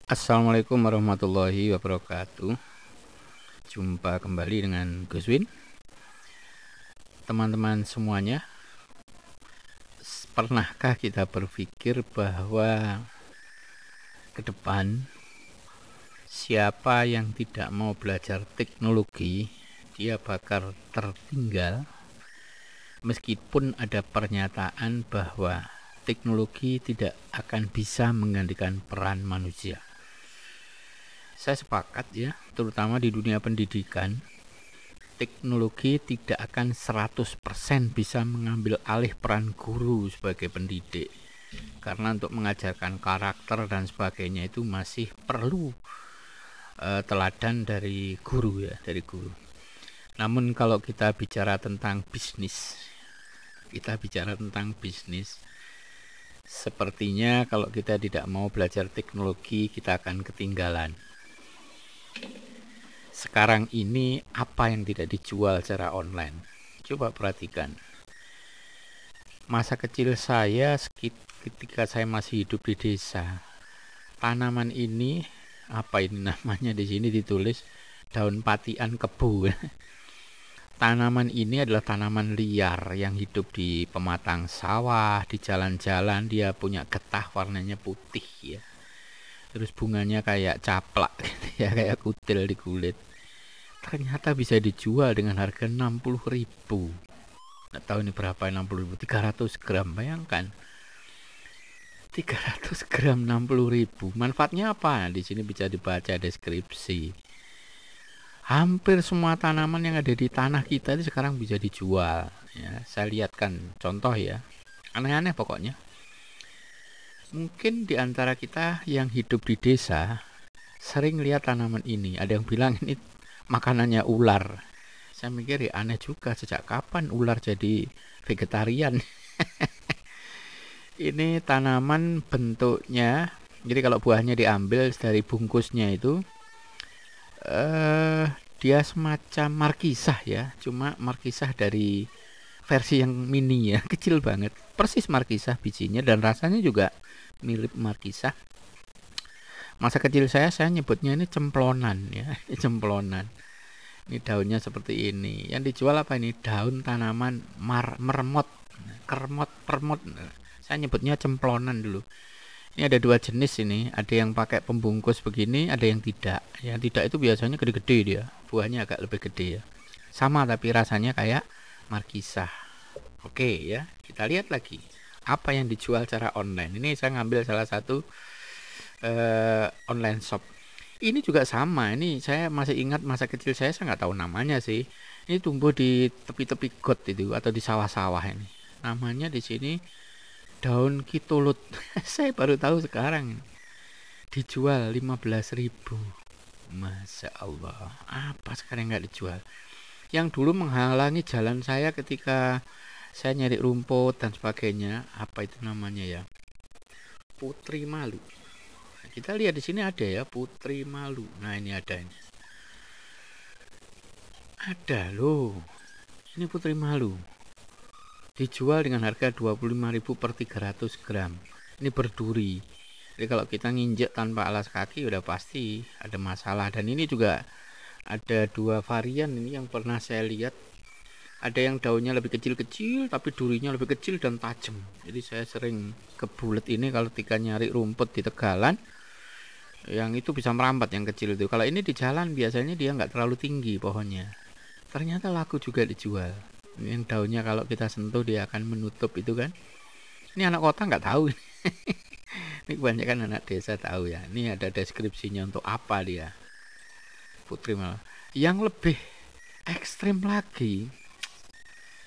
Assalamualaikum warahmatullahi wabarakatuh. Jumpa kembali dengan Gus Win. Teman-teman semuanya, pernahkah kita berpikir bahwa ke depan siapa yang tidak mau belajar teknologi, dia bakal tertinggal, meskipun ada pernyataan bahwa teknologi tidak akan bisa menggantikan peran manusia. Saya sepakat ya, terutama di dunia pendidikan, teknologi tidak akan 100% bisa mengambil alih peran guru sebagai pendidik. Karena untuk mengajarkan karakter dan sebagainya itu masih perlu teladan dari guru ya, dari guru. Namun kalau kita bicara tentang bisnis, sepertinya kalau kita tidak mau belajar teknologi, kita akan ketinggalan. Sekarang ini apa yang tidak dijual secara online? Coba perhatikan. Masa kecil saya ketika saya masih hidup di desa, tanaman ini apa ini namanya di sini ditulis daun patian kebu. Tanaman ini adalah tanaman liar yang hidup di pematang sawah, di jalan-jalan. Dia punya getah warnanya putih ya. Terus bunganya kayak caplak gitu ya, kayak kutil di kulit. Ternyata bisa dijual dengan harga 60.000. Nggak tahu ini berapa 60.000, 300 gram, bayangkan. 300 gram 60.000. Manfaatnya apa? Di sini bisa dibaca deskripsi. Hampir semua tanaman yang ada di tanah kita ini sekarang bisa dijual. Ya, saya lihatkan contoh ya. Aneh-aneh pokoknya. Mungkin di antara kita yang hidup di desa sering lihat tanaman ini. Ada yang bilang ini makanannya ular. Saya mikir ya aneh juga, sejak kapan ular jadi vegetarian. Ini tanaman bentuknya, jadi kalau buahnya diambil dari bungkusnya itu dia semacam markisah ya, cuma markisah dari versi yang mini ya, kecil banget, persis markisah bijinya dan rasanya juga mirip markisah. Masa kecil saya nyebutnya ini cemplonan ya, cemplonan. Ini daunnya seperti ini. Yang dijual apa ini? Daun tanaman mermot, permot. Saya nyebutnya cemplonan dulu. Ini ada dua jenis ini. Ada yang pakai pembungkus begini, ada yang tidak. Yang tidak itu biasanya gede-gede dia. Buahnya agak lebih gede ya. Sama tapi rasanya kayak markisah. Oke ya, kita lihat lagi. Apa yang dijual secara online? Ini saya ngambil salah satu online shop. Ini juga sama. Ini saya masih ingat masa kecil saya nggak tahu namanya sih. Ini tumbuh di tepi-tepi got itu atau di sawah-sawah ini. Namanya di sini daun kitulut. Saya baru tahu sekarang. Dijual 15.000. Masya Allah. Apa sekarang nggak dijual? Yang dulu menghalangi jalan saya ketika saya nyari rumput dan sebagainya. Apa itu namanya ya? Putri malu. Kita lihat di sini ada ya, putri malu. Nah, ini ada ini. Ada loh. Ini putri malu. Dijual dengan harga 25.000 per 300 gram. Ini berduri. Jadi kalau kita nginjek tanpa alas kaki udah pasti ada masalah. Dan ini juga ada dua varian ini yang pernah saya lihat. Ada yang daunnya lebih kecil-kecil tapi durinya lebih kecil dan tajam. Jadi saya sering ke bulet ini kalau ketika nyari rumput di tegalan. Yang itu bisa merambat yang kecil itu. Kalau ini di jalan biasanya dia nggak terlalu tinggi pohonnya. Ternyata laku juga dijual. Yang daunnya kalau kita sentuh dia akan menutup itu kan. Ini anak kota nggak tahu. Ini kebanyakan anak desa tahu ya. Ini ada deskripsinya untuk apa dia. Putri malah. Yang lebih ekstrim lagi,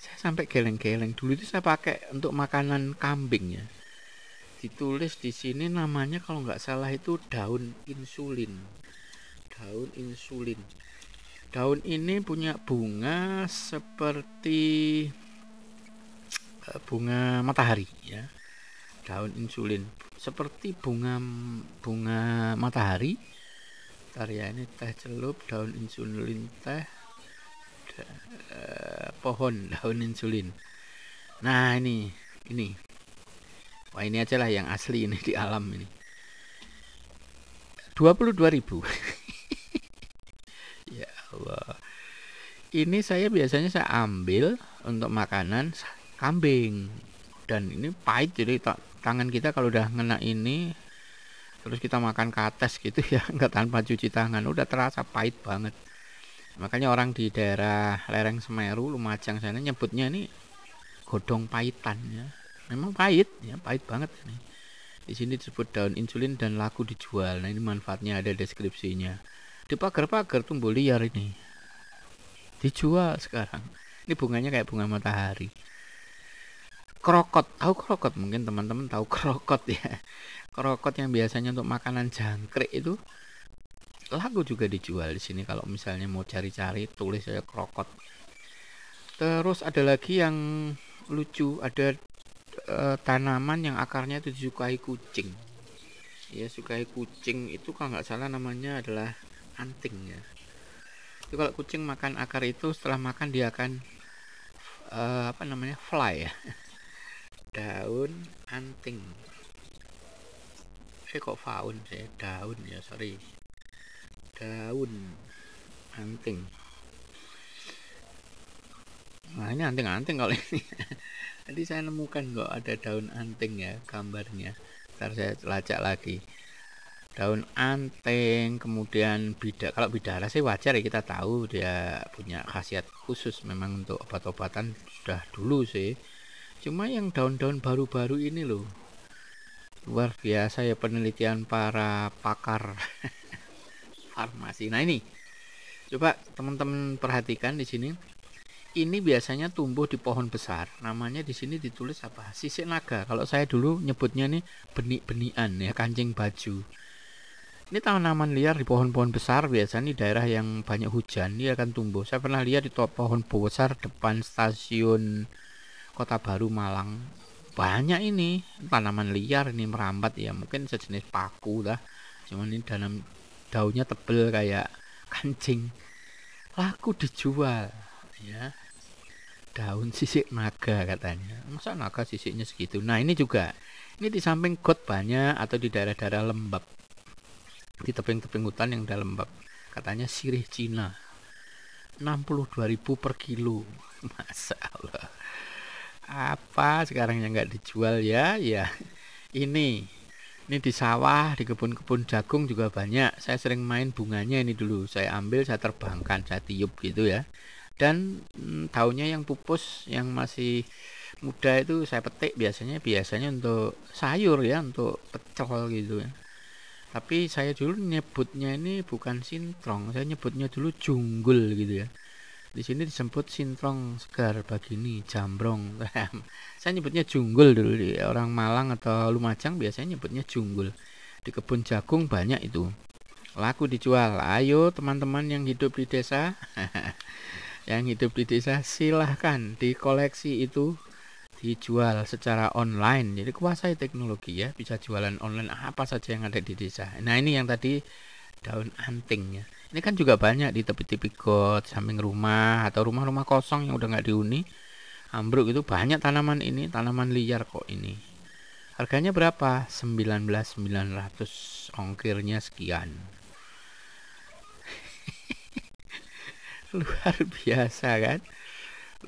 saya sampai geleng-geleng. Dulu itu saya pakai untuk makanan kambing ya. Ditulis di sini namanya kalau nggak salah itu daun insulin. Daun insulin. Daun ini punya bunga seperti bunga matahari ya. Daun insulin seperti bunga matahari. Ntar ya, ini teh celup, daun insulin teh, pohon daun insulin. Nah ini. Wah ini aja lah yang asli ini di alam ini. 22.000. Ya Allah. Ini saya ambil untuk makanan kambing. Dan ini pahit, jadi tangan kita kalau udah ngena ini terus kita makan kates gitu ya, nggak tanpa cuci tangan, udah terasa pahit banget. Makanya orang di daerah lereng Semeru, Lumajang sana nyebutnya ini godong pahitan ya. Memang pahit ya, pahit banget ini. Di sini disebut daun insulin dan laku dijual. Nah, ini manfaatnya ada deskripsinya. Di pagar-pagar tumbuh liar ini. Dijual sekarang. Ini bunganya kayak bunga matahari. Krokot, tahu krokot? Mungkin teman-teman tahu krokot ya. Krokot yang biasanya untuk makanan jangkrik itu laku juga dijual di sini. Kalau misalnya mau cari-cari, tulis saya krokot. Terus ada lagi yang lucu, ada tanaman yang akarnya itu disukai kucing. Ya, sukai kucing itu kalau nggak salah namanya adalah anting ya. Itu kalau kucing makan akar itu, setelah makan dia akan fly ya. Daun anting. Kok faun sih? Daun ya, sorry. Daun anting. Nah, ini anting-anting kalau ini. Tadi saya nemukan kok ada daun anting ya gambarnya. Ntar saya lacak lagi. Daun anting, kemudian kalau bidara sih wajar ya, kita tahu dia punya khasiat khusus memang untuk obat-obatan sudah dulu sih. Cuma yang daun-daun baru-baru ini loh, luar biasa ya penelitian para pakar farmasi. Nah, ini coba teman-teman perhatikan di sini. Ini biasanya tumbuh di pohon besar. Namanya di sini ditulis apa? Sisik naga. Kalau saya dulu nyebutnya nih benik-benikan ya, kancing baju. Ini tanaman liar di pohon-pohon besar. Biasanya di daerah yang banyak hujan dia akan tumbuh. Saya pernah lihat di pohon besar depan stasiun Kota Baru Malang. Banyak ini tanaman liar, ini merambat ya, mungkin sejenis paku lah. Cuman ini daunnya tebel kayak kancing. Laku dijual ya. Daun sisik naga katanya. Masa naga sisiknya segitu? Nah, ini juga. Ini di samping got banyak atau di daerah-daerah lembab. Di tebing-tebing hutan yang ada lembab. Katanya sirih Cina. 62.000 per kilo. Masa Allah. Apa sekarang yang nggak dijual ya? Ya. Ini di sawah, di kebun-kebun jagung juga banyak. Saya sering main bunganya ini dulu. Saya ambil, saya terbangkan, saya tiup gitu ya. Dan daunnya yang pupus, yang masih muda itu saya petik biasanya untuk sayur ya, untuk pecel gitu ya. Tapi saya dulu nyebutnya ini bukan sintrong, saya nyebutnya dulu junggul gitu ya. Di sini disebut sintrong segar begini, jambrong. Saya nyebutnya junggul dulu. Orang Malang atau Lumajang biasanya nyebutnya junggul. Di kebun jagung banyak itu. Laku dijual. Ayo teman-teman yang hidup di desa. Yang hidup di desa silahkan dikoleksi itu, dijual secara online. Jadi kuasai teknologi ya, bisa jualan online apa saja yang ada di desa. Nah, ini yang tadi daun anting ya. Ini kan juga banyak di tepi-tepi got, samping rumah atau rumah-rumah kosong yang udah nggak dihuni, ambruk itu banyak tanaman ini, tanaman liar kok ini. Harganya berapa? 19.900, ongkirnya sekian. Luar biasa kan?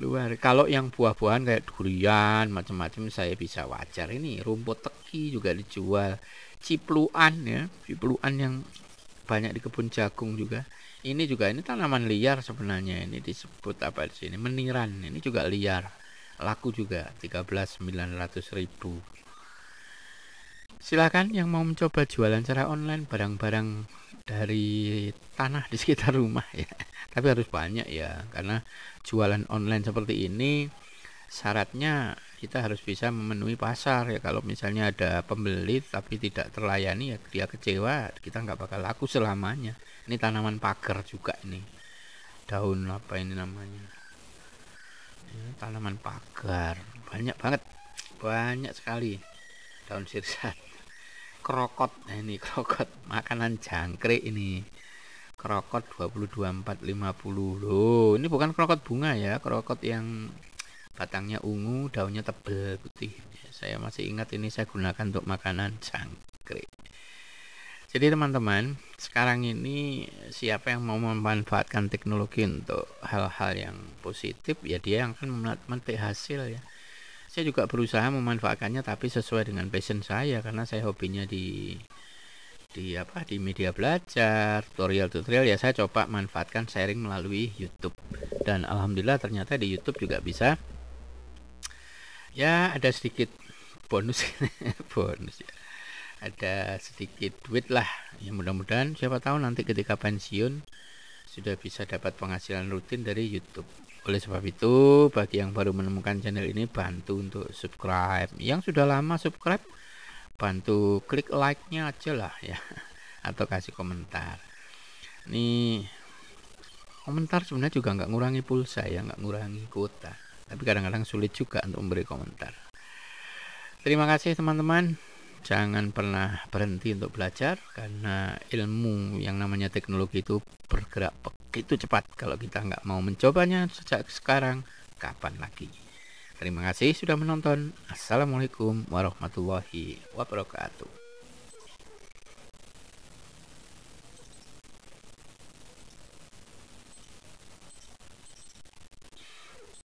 Luar. Kalau yang buah-buahan kayak durian macam-macam saya bisa wajar. Ini rumput teki juga dijual. Cipluan ya, cipluan yang banyak di kebun jagung juga. Ini tanaman liar sebenarnya. Ini disebut apa di sini? Meniran. Ini juga liar. Laku juga 13.900.000. Silakan yang mau mencoba jualan secara online barang-barang dari tanah di sekitar rumah ya. Tapi harus banyak ya, karena jualan online seperti ini syaratnya kita harus bisa memenuhi pasar ya. Kalau misalnya ada pembeli tapi tidak terlayani ya, dia kecewa, kita nggak bakal laku selamanya. Ini tanaman pagar juga ini. Daun apa ini namanya? Ini tanaman pagar. Banyak banget. Banyak sekali. Daun sirsak. Krokot. Nah, ini krokot, makanan jangkrik ini. Krokot 22.450 loh. Ini bukan krokot bunga ya, krokot yang batangnya ungu, daunnya tebal putih. Saya masih ingat ini saya gunakan untuk makanan jangkrik. Jadi teman-teman, sekarang ini siapa yang mau memanfaatkan teknologi untuk hal-hal yang positif, ya dia yang akan memetik hasil ya. Saya juga berusaha memanfaatkannya tapi sesuai dengan passion saya, karena saya hobinya di media belajar, tutorial ya, saya coba manfaatkan sharing melalui YouTube. Dan alhamdulillah ternyata di YouTube juga bisa ya, ada sedikit bonus bonus ya. Ada sedikit duit lah. Ya mudah-mudahan siapa tahu nanti ketika pensiun sudah bisa dapat penghasilan rutin dari YouTube. Oleh sebab itu, bagi yang baru menemukan channel ini, bantu untuk subscribe. Yang sudah lama subscribe, bantu klik like-nya aja lah ya, atau kasih komentar. Nih, komentar sebenarnya juga nggak ngurangi pulsa ya, nggak ngurangi kuota, tapi kadang-kadang sulit juga untuk memberi komentar. Terima kasih teman-teman. Jangan pernah berhenti untuk belajar, karena ilmu yang namanya teknologi itu bergerak begitu cepat. Kalau kita nggak mau mencobanya sejak sekarang, kapan lagi? Terima kasih sudah menonton. Assalamualaikum warahmatullahi wabarakatuh.